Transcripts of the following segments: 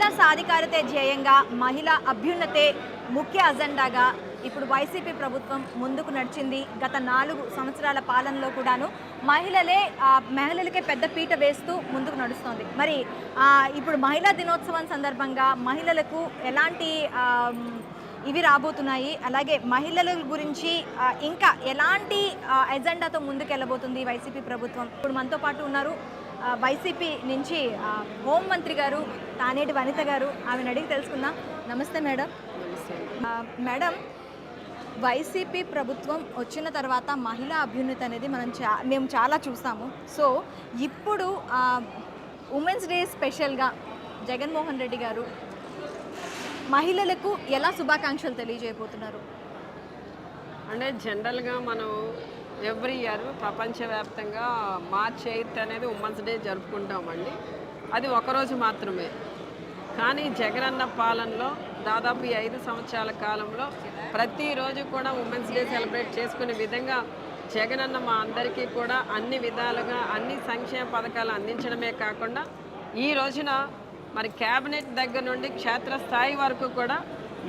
మహిళా సాధికారతే ధ్యేయంగా మహిళా అభ్యున్నతే ముఖ్య అజెండాగా ఇప్పుడు వైసీపీ ప్రభుత్వం ముందుకు నడిచింది. గత 4 సంవత్సరాల పాలనలో కూడాను మహిళలకే పెద్ద పీట వేస్తూ ముందుకు నడుస్తోంది. మరి ఇప్పుడు మహిళా దినోత్సవం సందర్భంగా మహిళలకు ఎలాంటి ఇవి రాబోతున్నాయి, అలాగే మహిళల గురించి ఇంకా ఎలాంటి ఎజెండాతో ముందుకెళ్ళబోతుంది వైసీపీ ప్రభుత్వం? ఇప్పుడు మనతో పాటు ఉన్నారు వైసీపీ నుంచి హోంమంత్రి గారు తానేటి వనిత గారు. ఆమెను అడిగి తెలుసుకుందాం. నమస్తే మేడం. మేడం, వైసీపీ ప్రభుత్వం వచ్చిన తర్వాత మహిళా అభ్యున్నతి అనేది మేము చాలా చూసాము. సో ఇప్పుడు ఉమెన్స్ డే స్పెషల్గా జగన్మోహన్ రెడ్డి గారు మహిళలకు ఎలా శుభాకాంక్షలు తెలియజేయబోతున్నారు? అంటే జనరల్గా మనం ఎవ్రీ ఇయర్ ప్రపంచవ్యాప్తంగా మార్చ్ 8 అనేది ఉమెన్స్ డే జరుపుకుంటామండి. అది ఒకరోజు మాత్రమే. కానీ జగనన్న పాలనలో దాదాపు 5 సంవత్సరాల కాలంలో ప్రతిరోజు కూడా ఉమెన్స్ డే సెలబ్రేట్ చేసుకునే విధంగా జగనన్న మా అందరికీ కూడా అన్ని విధాలుగా అన్ని సంక్షేమ పథకాలు అందించడమే కాకుండా ఈ రోజున మరి క్యాబినెట్ దగ్గర నుండి క్షేత్రస్థాయి వరకు కూడా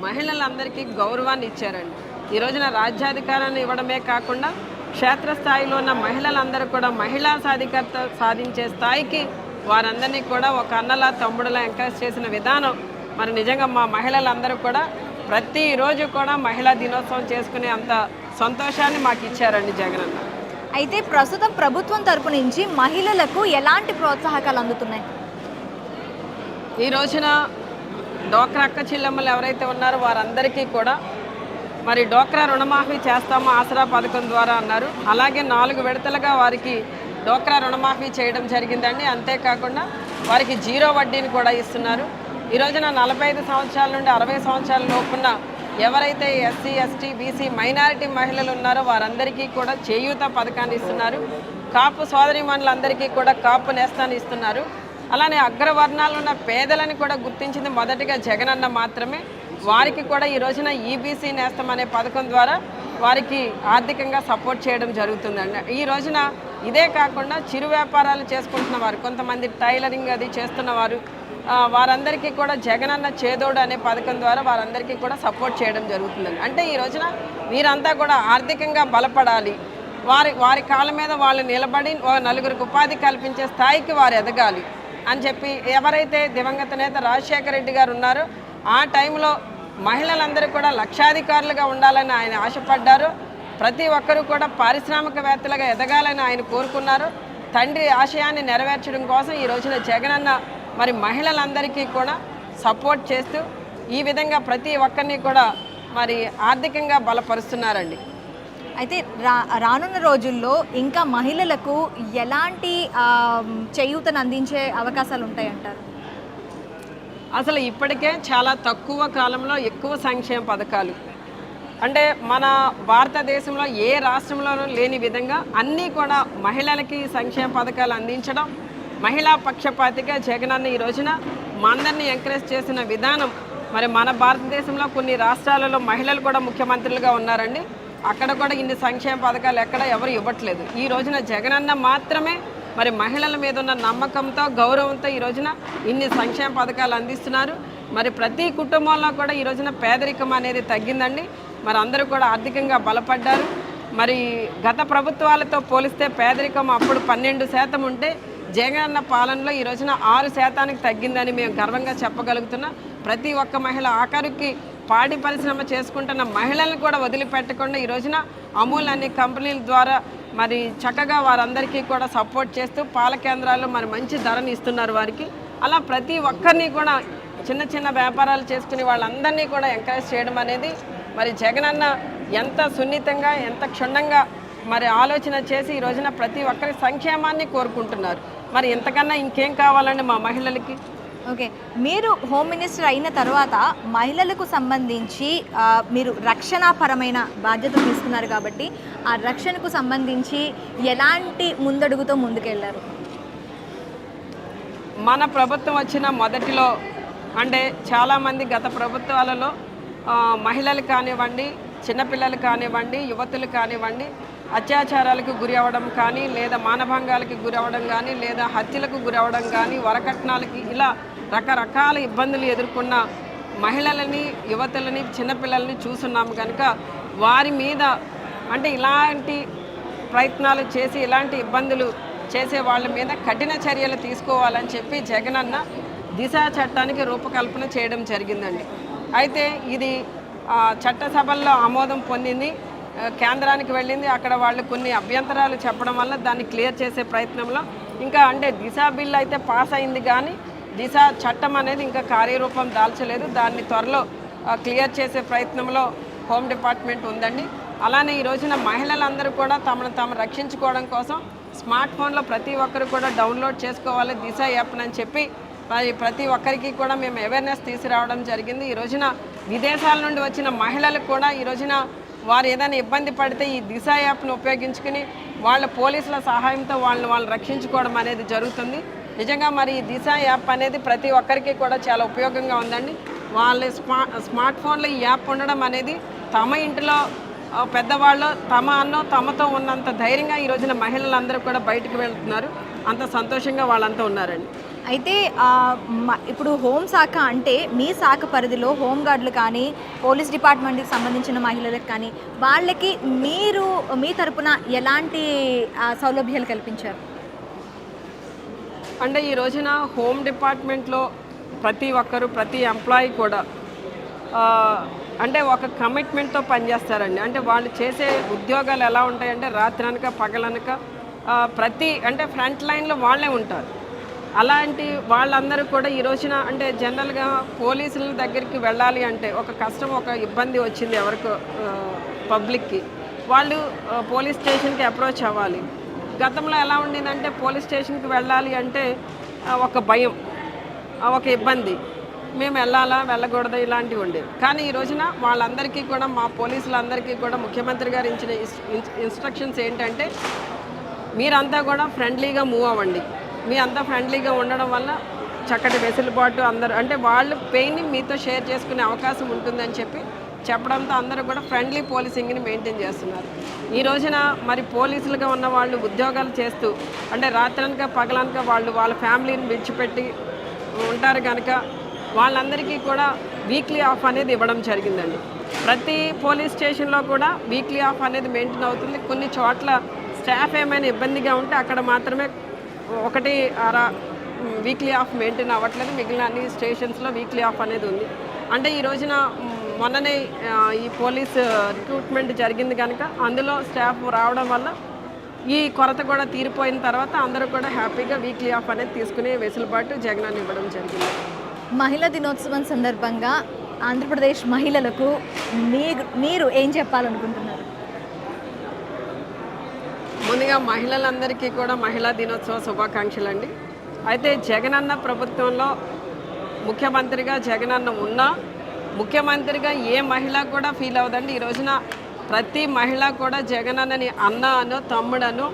మహిళలందరికీ గౌరవాన్ని ఇచ్చారండి. ఈ రోజున రాజ్యాధికారాన్ని ఇవ్వడమే కాకుండా క్షేత్రస్థాయిలో ఉన్న మహిళలందరూ కూడా మహిళా సాధికారత సాధించే స్థాయికి వారందరినీ కూడా ఒక అన్నలా తమ్ముడులా ఎంకరేజ్ చేసిన విధానం మరి నిజంగా మా మహిళలందరూ కూడా ప్రతిరోజు కూడా మహిళా దినోత్సవం చేసుకునే అంత సంతోషాన్ని మాకు ఇచ్చారండి జగనన్న. అయితే ప్రస్తుతం ప్రభుత్వం తరపు నుంచి మహిళలకు ఎలాంటి ప్రోత్సాహకాలు అందుతున్నాయి? ఈ రోజున డోక్రా అక్క చెల్లెమ్మలు ఎవరైతే ఉన్నారో వారందరికీ కూడా మరి డోక్రా రుణమాఫీ చేస్తాము ఆసరా పథకం ద్వారా అన్నారు. అలాగే 4 విడతలుగా వారికి డోక్రా రుణమాఫీ చేయడం జరిగిందండి. అంతేకాకుండా వారికి 0 వడ్డీని కూడా ఇస్తున్నారు. ఈ రోజున 45 సంవత్సరాల నుండి 60 సంవత్సరాల లోపున్న ఎవరైతే ఎస్సీ, ఎస్టీ, బీసీ, మైనారిటీ మహిళలు ఉన్నారో వారందరికీ కూడా చేయూత పథకాన్ని ఇస్తున్నారు. కాపు సోదరీమణులందరికీ కూడా కాపు నేస్తాన్ని ఇస్తున్నారు. అలానే అగ్రవర్ణాలు ఉన్న పేదలని కూడా గుర్తించింది మొదటిగా జగనన్న మాత్రమే. వారికి కూడా ఈ రోజున ఈబీసీ నేస్తం అనే పథకం ద్వారా వారికి ఆర్థికంగా సపోర్ట్ చేయడం జరుగుతుందండి. ఈ రోజున ఇదే కాకుండా చిరు వ్యాపారాలు చేసుకుంటున్న వారు, కొంతమంది టైలరింగ్ అది చేస్తున్నవారు, వారందరికీ కూడా జగనన్న చేదోడు అనే పథకం ద్వారా వారందరికీ కూడా సపోర్ట్ చేయడం జరుగుతుందండి. అంటే ఈ రోజున వీరంతా కూడా ఆర్థికంగా బలపడాలి, వారి కాళ్ళ మీద వాళ్ళు నిలబడి 4 ఉపాధి కల్పించే స్థాయికి వారు ఎదగాలి అని చెప్పి ఎవరైతే దివంగత నేత రాజశేఖర రెడ్డి గారు ఉన్నారో ఆ టైంలో మహిళలందరూ కూడా లక్షాధికారులుగా ఉండాలని ఆయన ఆశపడ్డారు. ప్రతి ఒక్కరూ కూడా పారిశ్రామికవేత్తలుగా ఎదగాలని ఆయన కోరుకున్నారు. తండ్రి ఆశయాన్ని నెరవేర్చడం కోసం ఈ రోజున జగనన్న మరి మహిళలందరికీ కూడా సపోర్ట్ చేస్తూ ఈ విధంగా ప్రతి ఒక్కరిని కూడా మరి ఆర్థికంగా బలపరుస్తున్నారండి. అయితే రానున్న రోజుల్లో ఇంకా మహిళలకు ఎలాంటి చేయూతను అందించే అవకాశాలు ఉంటాయంటారు? అసలు ఇప్పటికే చాలా తక్కువ కాలంలో ఎక్కువ సంక్షేమ పథకాలు, అంటే మన భారతదేశంలో ఏ రాష్ట్రంలోనూ లేని విధంగా అన్నీ కూడా మహిళలకి సంక్షేమ పథకాలు అందించడం, మహిళా పక్షపాతిగా జగనన్న ఈ రోజున మా అందరినీ ఎంకరేజ్ చేసిన విధానం మరి మన భారతదేశంలో కొన్ని రాష్ట్రాలలో మహిళలు కూడా ముఖ్యమంత్రులుగా ఉన్నారండి. అక్కడ కూడా ఇన్ని సంక్షేమ పథకాలు ఎక్కడ ఎవరు ఇవ్వట్లేదు. ఈ రోజున జగనన్న మాత్రమే మరి మహిళల మీద ఉన్న నమ్మకంతో గౌరవంతో ఈ రోజున ఇన్ని సంక్షేమ పథకాలు అందిస్తున్నారు. మరి ప్రతి కుటుంబంలో కూడా ఈ రోజున పేదరికం అనేది తగ్గిందండి. మరి అందరూ కూడా ఆర్థికంగా బలపడ్డారు. మరి గత ప్రభుత్వాలతో పోలిస్తే పేదరికం అప్పుడు 12% ఉంటే జగనన్న పాలనలో ఈ రోజున 6% తగ్గిందని మేము గర్వంగా చెప్పగలుగుతున్నాం. ప్రతి ఒక్క మహిళ ఆఖరికి పాడి పరిశ్రమ చేసుకుంటున్న మహిళలను కూడా వదిలిపెట్టకుండా ఈ రోజున అమూల్ అనే కంపెనీల ద్వారా మరి చక్కగా వారందరికీ కూడా సపోర్ట్ చేస్తూ పాల కేంద్రాల్లో మరి మంచి ధరని ఇస్తున్నారు వారికి. అలా ప్రతి ఒక్కరిని కూడా చిన్న చిన్న వ్యాపారాలు చేసుకునే వాళ్ళందరినీ కూడా ఎంకరేజ్ చేయడం అనేది మరి జగనన్న ఎంత సున్నితంగా ఎంత క్షుణ్ణంగా మరి ఆలోచన చేసి ఈ రోజున ప్రతి ఒక్కరి సంక్షేమాన్ని కోరుకుంటున్నారు. మరి ఇంతకన్నా ఇంకేం కావాలండి మా మహిళలకి? ఓకే, మీరు హోమ్ మినిస్టర్ అయిన తర్వాత మహిళలకు సంబంధించి మీరు రక్షణాపరమైన బాధ్యతలు తీసుకున్నారు కాబట్టి ఆ రక్షణకు సంబంధించి ఎలాంటి ముందడుగుతో ముందుకెళ్లారు? మన ప్రభుత్వం వచ్చిన మొదటిలో అంటే చాలామంది గత ప్రభుత్వాలలో మహిళలు కానివ్వండి, చిన్నపిల్లలు కానివ్వండి, యువతులు కానివ్వండి అత్యాచారాలకు గురి అవ్వడం కానీ, లేదా మానభంగాలకి గురి అవ్వడం కానీ, లేదా హత్యలకు గురి అవ్వడం కానీ, వరకట్నాలకి ఇలా రకరకాల ఇబ్బందులు ఎదుర్కొన్న మహిళలని, యువతులని, చిన్నపిల్లల్ని చూస్తున్నాము కనుక వారి మీద అంటే ఇలాంటి ప్రయత్నాలు చేసి ఇలాంటి ఇబ్బందులు చేసే వాళ్ళ మీద కఠిన చర్యలు తీసుకోవాలని చెప్పి జగనన్న దిశ చట్టానికి రూపకల్పన చేయడం జరిగిందండి. అయితే ఇది చట్టసభల్లో ఆమోదం పొందింది, కేంద్రానికి వెళ్ళింది. అక్కడ వాళ్ళు కొన్ని అభ్యంతరాలు చెప్పడం వల్ల దాన్ని క్లియర్ చేసే ప్రయత్నంలో ఇంకా అంటే దిశ బిల్ అయితే పాస్ అయింది కానీ దిశ చట్టం అనేది ఇంకా కార్యరూపం దాల్చలేదు. దాన్ని త్వరలో క్లియర్ చేసే ప్రయత్నంలో హోమ్ డిపార్ట్మెంట్ ఉందండి. అలానే ఈ రోజున మహిళలందరూ కూడా తమను తాము రక్షించుకోవడం కోసం స్మార్ట్ ఫోన్లో ప్రతి ఒక్కరు కూడా డౌన్లోడ్ చేసుకోవాలి దిశ యాప్ని అని చెప్పి ప్రతి ఒక్కరికి కూడా మేము అవేర్నెస్ తీసుకురావడం జరిగింది. ఈ రోజున విదేశాల నుండి వచ్చిన మహిళలకు కూడా ఈ రోజున వారు ఏదైనా ఇబ్బంది పడితే ఈ దిశ యాప్ను ఉపయోగించుకుని వాళ్ళ పోలీసుల సహాయంతో వాళ్ళు రక్షించుకోవడం అనేది జరుగుతుంది. నిజంగా మరి ఈ దిశ యాప్ అనేది ప్రతి ఒక్కరికి కూడా చాలా ఉపయోగంగా ఉందండి. వాళ్ళ స్మార్ట్ ఫోన్లో ఈ యాప్ ఉండడం అనేది తమ ఇంటిలో పెద్దవాళ్ళు తమతో ఉన్నంత ధైర్యంగా ఈ రోజున మహిళలందరూ కూడా బయటకు వెళ్తున్నారు. అంత సంతోషంగా వాళ్ళంతా ఉన్నారండి. అయితే ఇప్పుడు హోంశాఖ అంటే మీ శాఖ పరిధిలో హోంగార్డులు కానీ పోలీస్ డిపార్ట్మెంట్కి సంబంధించిన మహిళలకు కానీ వాళ్ళకి మీ తరపున ఎలాంటి సౌలభ్యాలు కల్పించారు? అంటే ఈ రోజున హోమ్ డిపార్ట్మెంట్లో ప్రతి ఒక్కరు ప్రతి ఎంప్లాయీ కూడా అంటే ఒక కమిట్మెంట్తో పనిచేస్తారండి. అంటే వాళ్ళు చేసే ఉద్యోగాలు ఎలా ఉంటాయంటే రాత్రనక పగలనక అంటే ఫ్రంట్ లైన్లో వాళ్ళే ఉంటారు. అలాంటి వాళ్ళందరూ కూడా ఈ రోజున అంటే జనరల్గా పోలీసుల దగ్గరికి వెళ్ళాలి అంటే ఒక ఇబ్బంది వచ్చింది ఎవరికో పబ్లిక్కి, వాళ్ళు పోలీస్ స్టేషన్కి అప్రోచ్ అవ్వాలి. గతంలో ఎలా ఉండేదంటే పోలీస్ స్టేషన్కి వెళ్ళాలి అంటే ఒక భయం, ఒక ఇబ్బంది, మేము వెళ్ళకూడదు ఇలాంటివి ఉండేవి. కానీ ఈ రోజున వాళ్ళందరికీ కూడా మా పోలీసులందరికీ కూడా ముఖ్యమంత్రి గారు ఇచ్చిన ఇన్స్ట్రక్షన్స్ ఏంటంటే మీరంతా కూడా ఫ్రెండ్లీగా మూవ్ అవ్వండి. మీ అంతా ఫ్రెండ్లీగా ఉండడం వల్ల చక్కటి వెసులుబాటు అందరూ అంటే వాళ్ళు పెయిన్ని మీతో షేర్ చేసుకునే అవకాశం ఉంటుందని చెప్పడంతో అందరూ కూడా ఫ్రెండ్లీ పోలీసింగ్ని మెయింటైన్ చేస్తున్నారు. ఈ రోజున మరి పోలీసులుగా ఉన్న వాళ్ళు ఉద్యోగాలు చేస్తూ అంటే రాత్రనక పగలనక వాళ్ళ ఫ్యామిలీని విడిచిపెట్టి ఉంటారు కనుక వాళ్ళందరికీ కూడా వీక్లీ ఆఫ్ అనేది ఇవ్వడం జరిగిందండి. ప్రతి పోలీస్ స్టేషన్లో కూడా వీక్లీ ఆఫ్ అనేది మెయింటైన్ అవుతుంది. కొన్ని చోట్ల స్టాఫ్ ఏమైనా ఇబ్బందిగా ఉంటే అక్కడ మాత్రమే 1 వీక్లీ ఆఫ్ మెయింటైన్ అవ్వట్లేదు. మిగిలిన అన్ని స్టేషన్స్లో వీక్లీ ఆఫ్ అనేది ఉంది. అంటే ఈ రోజున మొన్ననే ఈ పోలీస్ రిక్రూట్మెంట్ జరిగింది కనుక అందులో స్టాఫ్ రావడం వల్ల ఈ కొరత కూడా తీరిపోయిన తర్వాత అందరూ కూడా హ్యాపీగా వీక్లీ ఆఫ్ అనేది తీసుకునే వెసులుబాటు జగనన్న ఇవ్వడం జరిగింది. మహిళా దినోత్సవం సందర్భంగా ఆంధ్రప్రదేశ్ మహిళలకు మీరు ఏం చెప్పాలనుకుంటున్నారు? ముందుగా మహిళలందరికీ కూడా మహిళా దినోత్సవ శుభాకాంక్షలు అండి. అయితే జగనన్న ప్రభుత్వంలో ముఖ్యమంత్రిగా జగనన్న ఉన్నా ముఖ్యమంత్రిగా ఏ మహిళ కూడా ఫీల్ అవ్వదండి. ఈ రోజున ప్రతి మహిళ కూడా జగనన్నని అన్న అనో తమ్ముడనో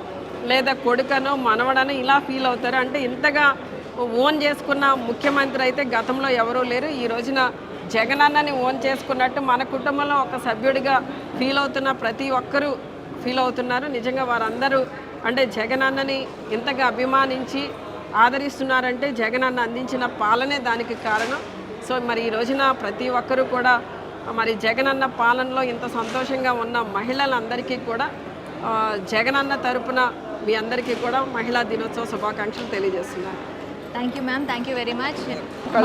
లేదా కొడుకనో మనవడనో ఇలా ఫీల్ అవుతారు. అంటే ఇంతగా ఓన్ చేసుకున్న ముఖ్యమంత్రి అయితే గతంలో ఎవరూ లేరు. ఈ రోజున జగనన్నని ఓన్ చేసుకున్నట్టు మన కుటుంబంలో ఒక సభ్యుడిగా ఫీల్ అవుతున్న ప్రతి ఒక్కరూ ఫీల్ అవుతున్నారు. నిజంగా వారందరూ అంటే జగనన్నని ఇంతగా అభిమానించి ఆదరిస్తున్నారంటే జగనన్న అందించిన పాలనే దానికి కారణం. సో మరి ఈ రోజున ప్రతి ఒక్కరూ కూడా మరి జగనన్న పాలనలో ఇంత సంతోషంగా ఉన్న మహిళలందరికీ కూడా జగనన్న తరపున మీ అందరికీ కూడా మహిళా దినోత్సవ శుభాకాంక్షలు తెలియజేస్తున్నారు. Thank you ma'am, thank you very much.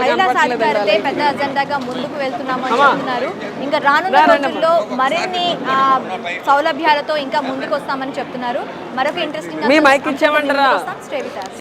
మహిళా సాధికారతే పెద్ద అజెండాగా ముందుకు వెళ్తున్నామని చెప్తున్నారు. ఇంకా రానున్న రోజుల్లో మరిన్ని సౌలభ్యాలతో ఇంకా ముందుకు వస్తామని చెప్తున్నారు. మరొక ఇంట్రెస్టింగ్